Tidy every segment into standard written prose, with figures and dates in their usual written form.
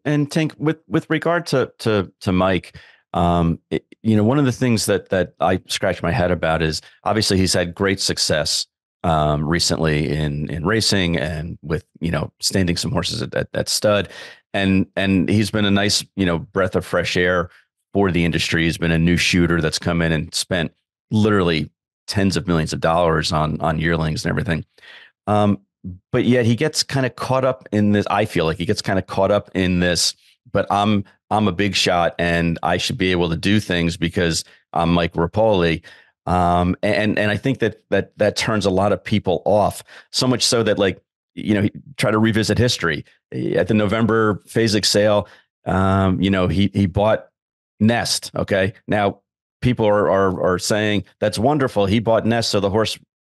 And Tink, with regard to Mike, one of the things that I scratch my head about is obviously he's had great success recently in racing and with standing some horses at stud, and he's been a nice breath of fresh air for the industry. He's been a new shooter that's come in and spent literally tens of millions of dollars on yearlings and everything. Um, but yet he gets kind of caught up in this. I feel like he gets kind of caught up in this, but I'm a big shot and I should be able to do things because I'm Mike Repole. And I think that turns a lot of people off, so much so that, like, try to revisit history at the November Phasix sale. He bought Nest. Okay. Now people are saying that's wonderful. He bought Nest so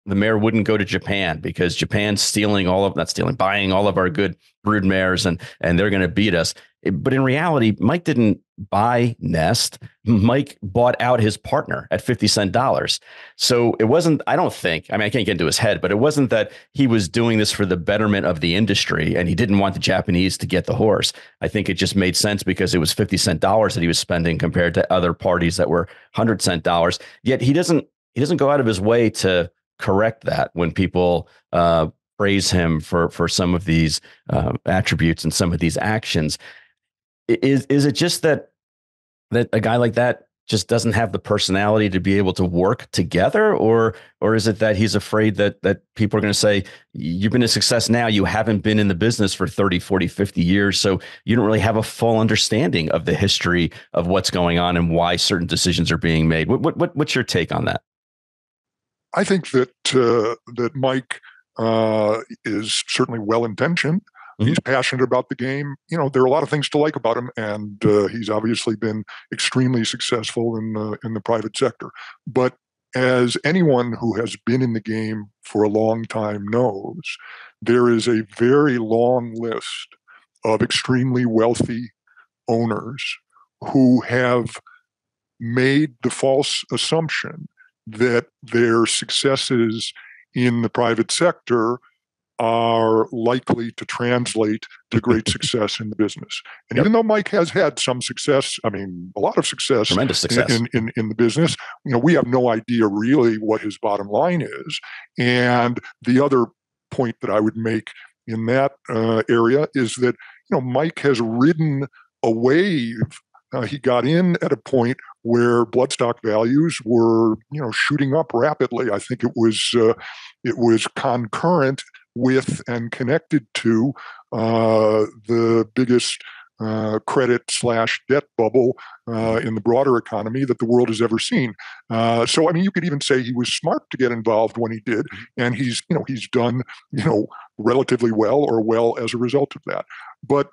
the mare wouldn't go to Japan because Japan's buying all of our good brood mares and they're going to beat us. But in reality, Mike didn't buy Nest. Mike bought out his partner at 50 cent dollars. So it wasn't, I don't think, I mean, I can't get into his head, but it wasn't that he was doing this for the betterment of the industry and he didn't want the Japanese to get the horse. I think it just made sense because it was 50 cent dollars that he was spending compared to other parties that were 100 cent dollars. Yet he doesn't go out of his way to correct that when people praise him for some of these attributes and some of these actions. Is it just that a guy like that just doesn't have the personality to be able to work together, or is it that he's afraid that people are going to say, you've been a success now, you haven't been in the business for 30, 40, 50 years, so you don't really have a full understanding of the history of what's going on and why certain decisions are being made? What's your take on that? I think that Mike is certainly well intentioned. Mm-hmm. He's passionate about the game. There are a lot of things to like about him, and he's obviously been extremely successful in the private sector. But as anyone who has been in the game for a long time knows, there is a very long list of extremely wealthy owners who have made the false assumption that their successes in the private sector are likely to translate to great success in the business. And Yep. even though Mike has had some success, I mean, a lot of success, Tremendous success. in the business, we have no idea really what his bottom line is. And the other point that I would make in that area is that, Mike has ridden a wave. He got in at a point where bloodstock values were, shooting up rapidly. I think it was concurrent with and connected to the biggest credit/debt bubble in the broader economy that the world has ever seen. So, I mean, you could even say he was smart to get involved when he did, and he's done, relatively well or well as a result of that. But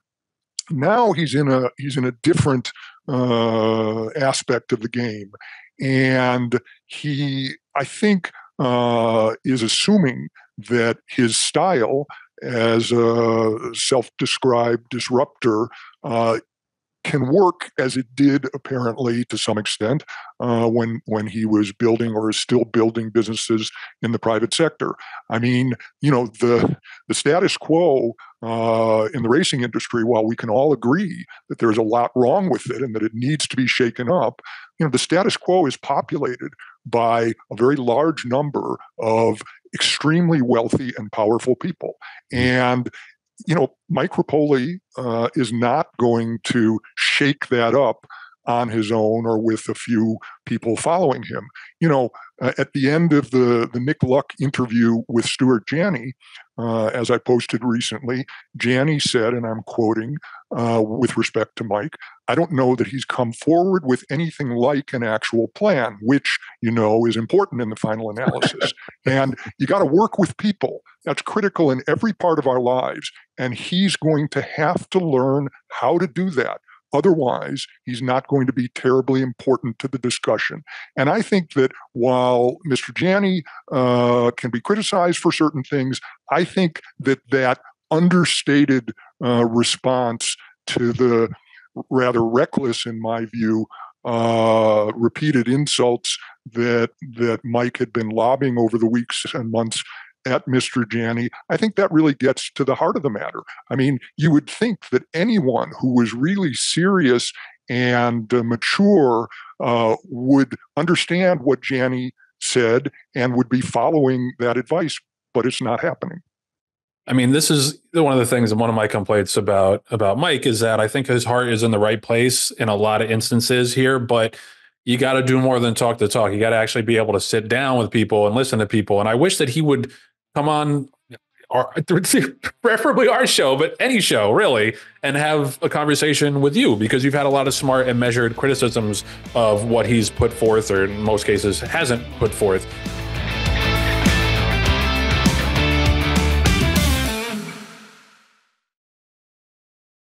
now he's in a different aspect of the game, and he, I think, is assuming that his style as a self-described disruptor can work as it did apparently to some extent when he was building or is still building businesses in the private sector. I mean, the status quo in the racing industry, while we can all agree that there's a lot wrong with it and that it needs to be shaken up, the status quo is populated by a very large number of extremely wealthy and powerful people. And Mike Repole is not going to shake that up on his own or with a few people following him. At the end of the Nick Luck interview with Stuart Janney, as I posted recently, Janney said, and I'm quoting, with respect to Mike, I don't know that he's come forward with anything like an actual plan, which, is important in the final analysis. And you got to work with people. That's critical in every part of our lives. And he's going to have to learn how to do that. Otherwise, he's not going to be terribly important to the discussion. And I think that while Mr. Janney can be criticized for certain things, I think that understated response to the rather reckless, in my view, repeated insults that Mike had been lobbing over the weeks and months at Mr. Janney, I think that really gets to the heart of the matter. I mean, you would think that anyone who was really serious and mature would understand what Janney said and would be following that advice, but it's not happening. I mean, this is one of the things, and one of my complaints about Mike is that I think his heart is in the right place in a lot of instances here, but you got to do more than talk the talk. You got to actually be able to sit down with people and listen to people. And I wish that he would come on, preferably our show, but any show really, and have a conversation with you, because you've had a lot of smart and measured criticisms of what he's put forth, or in most cases hasn't put forth.